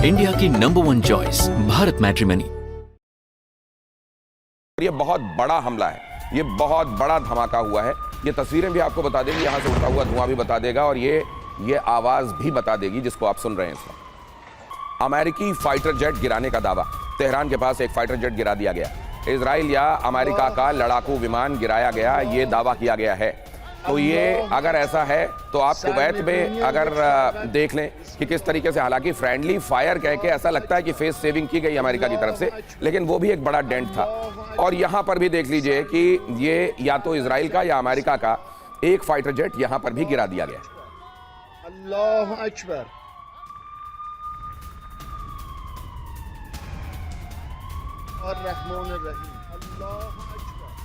India की number 1 choice Bharat matrimony. ये बहुत बड़ा हमला है, ये बहुत बड़ा धमाका हुआ है। ये तस्वीरें भी आपको बता देगी, यहां से उठता हुआ धुआं भी बता देगा और ये आवाज भी बता देगी जिसको आप सुन रहे हैं इस वक्त। अमेरिकी फाइटर जेट गिराने का दावा, तेहरान के पास एक फाइटर जेट गिरा दिया गया। इजराइल या अमेरिका का लड़ाकू विमान गिराया गया, ये दावा किया गया है। तो ये अगर ऐसा है तो आप कुवैत में अगर देख लें कि किस तरीके से, हालांकि फ्रेंडली फायर कह के ऐसा लगता है कि फेस सेविंग की गई अमेरिका की तरफ से, लेकिन वो भी एक बड़ा डेंट था। और यहां पर भी देख लीजिए कि ये या तो इजराइल का या अमेरिका का एक फाइटर जेट यहां पर भी गिरा दिया गया। अल्लाह अकबर। और रहमान रहीम। अल्लाह अकबर,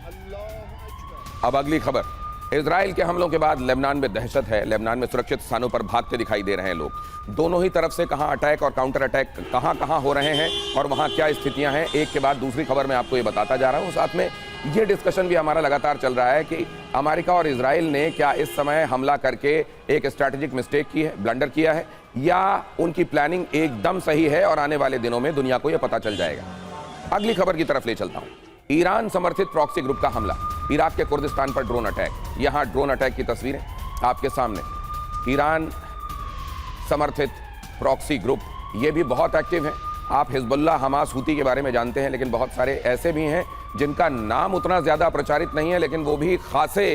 अल्लाह अकबर। अब अगली खबर, इजराइल के हमलों के बाद लेबनान में दहशत है। लेबनान में सुरक्षित स्थानों पर भागते दिखाई दे रहे हैं लोग। दोनों ही तरफ से कहां अटैक और काउंटर अटैक कहां हो रहे हैं और वहां क्या स्थितियां हैं, एक के बाद दूसरी खबर मैं आपको ये बताता जा रहा हूं। साथ में ये डिस्कशन भी हमारा लगातार चल रहा है कि अमेरिका और इजराइल ने क्या इस समय हमला करके एक स्ट्रैटेजिक मिस्टेक की है, ब्लंडर किया है, या उनकी प्लानिंग एकदम सही है और आने वाले दिनों में दुनिया को यह पता चल जाएगा। अगली खबर की तरफ ले चलता हूं। ईरान समर्थित प्रॉक्सी ग्रुप का हमला, इराक के कुर्दिस्तान पर ड्रोन अटैक। यहां ड्रोन अटैक की तस्वीरें आपके सामने। ईरान समर्थित प्रॉक्सी ग्रुप, ये भी बहुत एक्टिव हैं। आप हिजबुल्लाह, हमास, हूती के बारे में जानते हैं, लेकिन बहुत सारे ऐसे भी हैं जिनका नाम उतना ज्यादा प्रचारित नहीं है, लेकिन वो भी खासे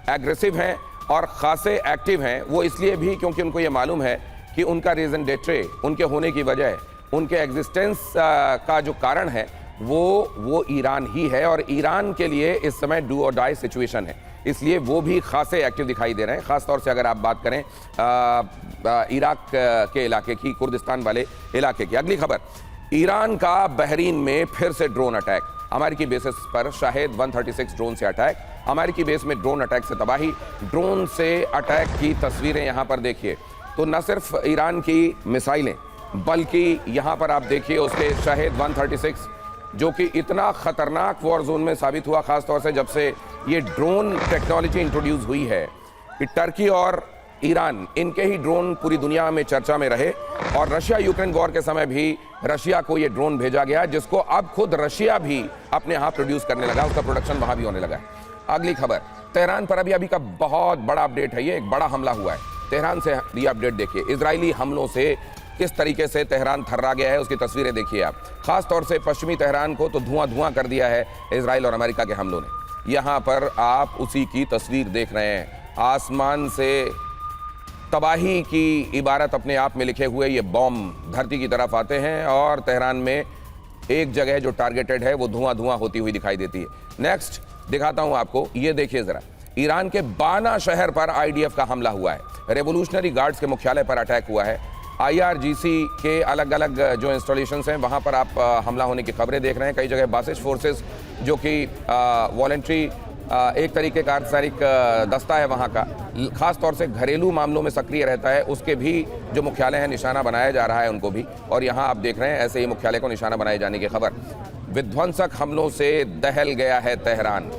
एग्रेसिव हैं और खासे एक्टिव हैं। वो इसलिए भी क्योंकि उनको ये मालूम है कि उनका रीजन डेट्रे, उनके होने की वजह, उनके एग्जिस्टेंस का जो कारण है वो ईरान ही है और ईरान के लिए इस समय डू और डाई सिचुएशन है, इसलिए वो भी खासे एक्टिव दिखाई दे रहे हैं। खासतौर से अगर आप बात करें इराक के इलाके की, कुर्दिस्तान वाले इलाके की। अगली खबर, ईरान का बहरीन में फिर से ड्रोन अटैक। अमेरिकी बेसिस पर शाहिद 136 ड्रोन से अटैक। अमेरिकी बेस में ड्रोन अटैक से तबाही। ड्रोन से अटैक की तस्वीरें यहां पर देखिए। तो न सिर्फ ईरान की मिसाइलें, बल्कि यहां पर आप देखिए उसके शाहिद 136 जो कि इतना खतरनाक वॉर जोन में साबित हुआ, खासतौर से जब से ये ड्रोन टेक्नोलॉजी इंट्रोड्यूस हुई है कि टर्की और ईरान, इनके ही ड्रोन पूरी दुनिया में चर्चा में रहे। और रशिया यूक्रेन वॉर के समय भी रशिया को ये ड्रोन भेजा गया, जिसको अब खुद रशिया भी अपने यहाँ प्रोड्यूस करने लगा, उसका प्रोडक्शन वहां भी होने लगा है। अगली खबर, तेहरान पर अभी का बहुत बड़ा अपडेट है, ये एक बड़ा हमला हुआ है। तेहरान से ये अपडेट देखिए, इजरायली हमलों से किस तरीके से तेहरान थर्रा गया है, उसकी तस्वीरें देखिए आप। खास तौर से पश्चिमी तेहरान को तो धुआं कर दिया है इजराइल और अमेरिका के हमलों ने। यहां पर आप उसी की तस्वीर देख रहे हैं। आसमान से तबाही की इबारत अपने आप में लिखे हुए ये बॉम्ब धरती की तरफ आते हैं और तेहरान में एक जगह जो टारगेटेड है वो धुआं होती हुई दिखाई देती है। नेक्स्ट दिखाता हूं आपको, ये देखिए जरा, ईरान के बाना शहर पर आईडीएफ का हमला हुआ है। रेवोल्यूशनरी गार्ड्स के मुख्यालय पर अटैक हुआ है। IRGC के अलग अलग जो इंस्टॉलेशंस हैं वहां पर आप हमला होने की खबरें देख रहे हैं। कई जगह बासिश फोर्सेस जो कि वॉलेंट्री एक तरीके का अर्धसैनिक दस्ता है वहां का, खास तौर से घरेलू मामलों में सक्रिय रहता है, उसके भी जो मुख्यालय है निशाना बनाया जा रहा है उनको भी। और यहां आप देख रहे हैं ऐसे ही मुख्यालय को निशाना बनाए जाने की खबर। विध्वंसक हमलों से दहल गया है तेहरान।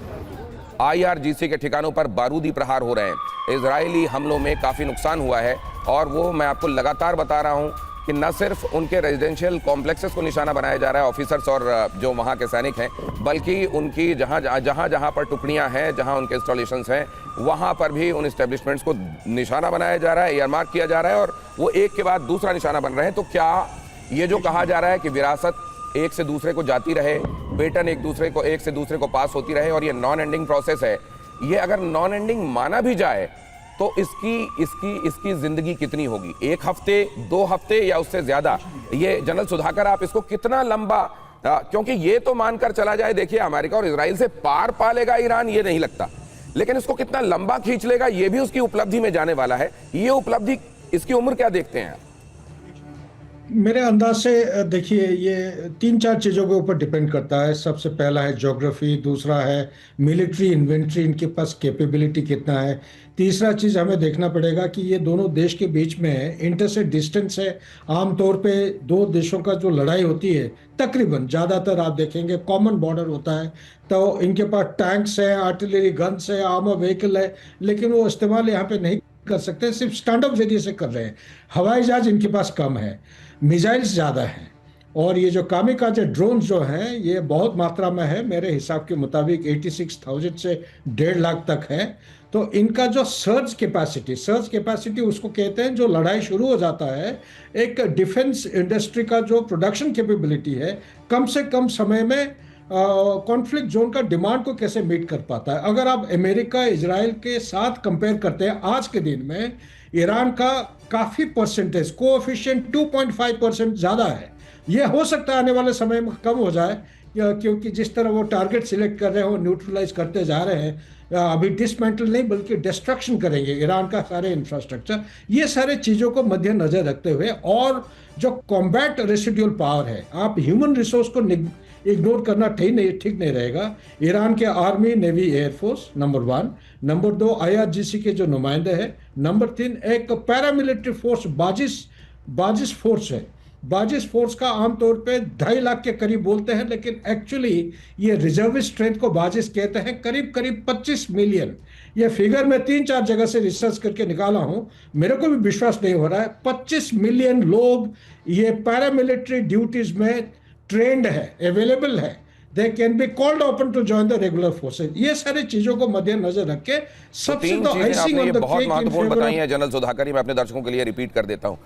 IRGC के ठिकानों पर बारूदी प्रहार हो रहे हैं। इजरायली हमलों में काफ़ी नुकसान हुआ है और वो मैं आपको लगातार बता रहा हूं कि न सिर्फ उनके रेजिडेंशियल कॉम्प्लेक्सेस को निशाना बनाया जा रहा है, ऑफिसर्स और जो वहां के सैनिक हैं, बल्कि उनकी जहां पर टुकड़ियां हैं, जहां उनके इंस्टॉलेशंस हैं, वहां पर भी उन एस्टेब्लिशमेंट्स को निशाना बनाया जा रहा है, एयरमार्क किया जा रहा है और वो एक के बाद दूसरा निशाना बन रहे हैं। तो क्या ये जो कहा जा रहा है कि विरासत एक से दूसरे को जाती रहे, पेटर्न एक से दूसरे को पास होती रहे और ये नॉन एंडिंग प्रोसेस है, ये अगर नॉन एंडिंग माना भी जाए तो इसकी जिंदगी कितनी होगी? 1 हफ्ते, 2 हफ्ते या उससे ज्यादा? ये जनरल सुधाकर, आप इसको कितना लंबा, क्योंकि ये तो मानकर चला जाए, देखिए अमेरिका और इजराइल से पार पा लेगा ईरान, ये नहीं लगता, लेकिन इसको कितना लंबा खींच लेगा ये भी उसकी उपलब्धि में जाने वाला है। ये उपलब्धि, इसकी उम्र क्या देखते हैं? मेरे अंदाज से देखिए ये 3-4 चीज़ों के ऊपर डिपेंड करता है। सबसे पहला है ज्योग्राफी, दूसरा है मिलिट्री इन्वेंट्री, इनके पास कैपेबिलिटी कितना है, तीसरा चीज़ हमें देखना पड़ेगा कि ये दोनों देश के बीच में इंटरसेट डिस्टेंस है। आमतौर पे दो देशों का जो लड़ाई होती है तकरीबन ज़्यादातर आप देखेंगे कॉमन बॉर्डर होता है, तो इनके पास टैंक्स है, आर्टिलरी गन्स है, आर्मर व्हीकल है, लेकिन वो इस्तेमाल यहाँ पे नहीं कर सकते, सिर्फ स्टैंड अप जरिए से कर रहे हैं। हवाई जहाज इनके पास कम है। मिसाइल्स ज़्यादा हैं, और ये जो कामिकाजे ड्रोन जो हैं ये बहुत मात्रा में है, मेरे हिसाब के मुताबिक 86,000 से 1.5 लाख तक है। तो इनका जो सर्ज कैपेसिटी उसको कहते हैं, जो लड़ाई शुरू हो जाता है, एक डिफेंस इंडस्ट्री का जो प्रोडक्शन कैपेबिलिटी है, कम से कम समय में कॉन्फ्लिक्ट जोन का डिमांड को कैसे मीट कर पाता है। अगर आप अमेरिका इजराइल के साथ कंपेयर करते हैं, आज के दिन में ईरान का काफ़ी परसेंटेज कोएफिशिएंट 2.5% ज़्यादा है। ये हो सकता है आने वाले समय में कम हो जाए, क्योंकि जिस तरह वो टारगेट सिलेक्ट कर रहे हैं वो न्यूट्रलाइज करते जा रहे हैं। अभी डिसमेंटल नहीं बल्कि डिस्ट्रक्शन करेंगे ईरान का सारे इंफ्रास्ट्रक्चर। ये सारे चीज़ों को मद्देनजर रखते हुए, और जो कॉम्बैट रेसिडुअल पावर है, आप ह्यूमन रिसोर्स को इग्नोर करना ठीक नहीं रहेगा। ईरान के army, navy, air force number 1, number 2 IRGC के जो नुमाइंदे हैं, नंबर 3 एक पैरामिलिट्री फोर्स बाजिश फोर्स है। बाजिश फोर्स का आमतौर पे 2.5 लाख के करीब बोलते हैं, लेकिन एक्चुअली ये रिजर्विस्ट स्ट्रेंथ को बाजिश कहते हैं। करीब 25 मिलियन, ये फिगर मैं 3-4 जगह से रिसर्च करके निकाला हूं, मेरे को भी विश्वास नहीं हो रहा है। 25 मिलियन लोग ये पैरामिलिट्री ड्यूटीज में ट्रेंड है, अवेलेबल है। They can be called open to join the regular forces. ये सारी चीजों को मद्देनजर रख के सबसे तो आइसिंग ऑन द बहुत केक महत्वपूर्ण बताई है जनरल सुधाकर, मैं अपने दर्शकों के लिए रिपीट कर देता हूं।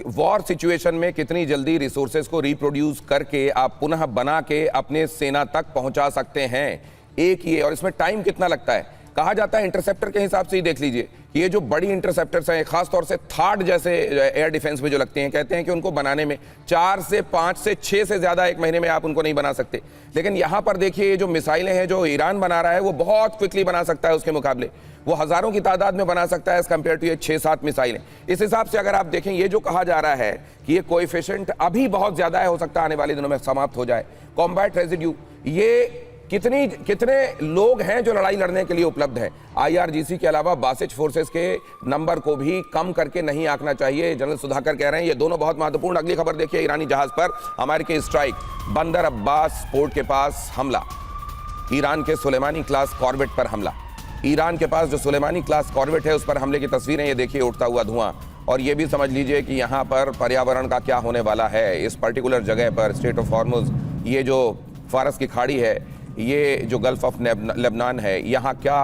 वॉर सिचुएशन में कितनी जल्दी रिसोर्सेज को रिप्रोड्यूस करके आप पुनः बना के अपने सेना तक पहुंचा सकते हैं, एक ये। और इसमें टाइम कितना लगता है, कहा जाता है इंटरसेप्टर के हिसाब से ही देख लीजिए, ये जो बड़ी इंटरसेप्टर्स हैं, खासतौर से थार्ड जैसे एयर डिफेंस में जो लगते हैं, कहते हैं कि उनको बनाने में 4 से 5 से 6 से ज्यादा एक महीने में आप उनको नहीं बना सकते। लेकिन यहां पर देखिए, ये जो मिसाइलें हैं जो ईरान बना रहा है, वो बहुत क्विकली बना सकता है। उसके मुकाबले वो हजारों की तादाद में बना सकता है एज कंपेयर टू ये 6-7 मिसाइलें। इस हिसाब से अगर आप देखें, ये जो कहा जा रहा है कि ये कोएफिशिएंट अभी बहुत ज्यादा है, हो सकता है आने वाले दिनों में समाप्त हो जाए। कॉम्बैट रेजिड्यू, ये कितने लोग हैं जो लड़ाई लड़ने के लिए उपलब्ध हैं। IRGC के अलावा बासिज फोर्सेस के नंबर को भी कम करके नहीं आंकना चाहिए, जनरल सुधाकर कह रहे हैं। ये दोनों बहुत महत्वपूर्ण। अगली खबर देखिए, ईरानी जहाज पर अमेरिकी स्ट्राइक, बंदर अब्बास पोर्ट के पास हमला। ईरान के सुलेमानी क्लास कॉर्वेट पर हमला। ईरान के पास जो सुलेमानी क्लास कॉर्वेट है, उस पर हमले की तस्वीरें ये देखिए, उठता हुआ धुआं। और ये भी समझ लीजिए कि यहाँ पर पर्यावरण का क्या होने वाला है इस पर्टिकुलर जगह पर, स्ट्रेट ऑफ हॉर्मुज, ये जो फारस की खाड़ी है, ये जो गल्फ ऑफ लेबनान है, यहाँ क्या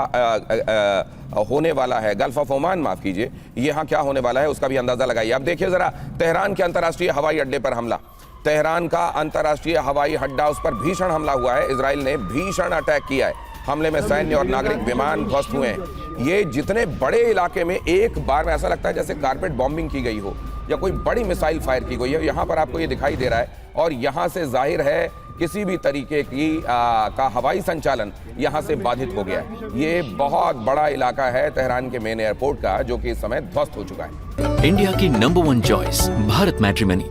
होने वाला है, गल्फ ऑफ ओमान माफ कीजिए, यहाँ क्या होने वाला है उसका भी अंदाजा लगाइए। अब देखिए जरा, तेहरान के अंतर्राष्ट्रीय हवाई अड्डे पर हमला। तेहरान का अंतर्राष्ट्रीय हवाई अड्डा, उस पर भीषण हमला हुआ है। इजराइल ने भीषण अटैक किया है। हमले में सैन्य और नागरिक विमान ध्वस्त हुए हैं। ये जितने बड़े इलाके में एक बार में ऐसा लगता है जैसे कारपेट बॉम्बिंग की गई हो या कोई बड़ी मिसाइल फायर की गई है, यहाँ पर आपको ये दिखाई दे रहा है। और यहाँ से जाहिर है किसी भी तरीके की का हवाई संचालन यहाँ से बाधित हो गया है। ये बहुत बड़ा इलाका है तेहरान के मेन एयरपोर्ट का, जो कि इस समय ध्वस्त हो चुका है। इंडिया की नंबर 1 चॉइस भारत मैट्रिमनी।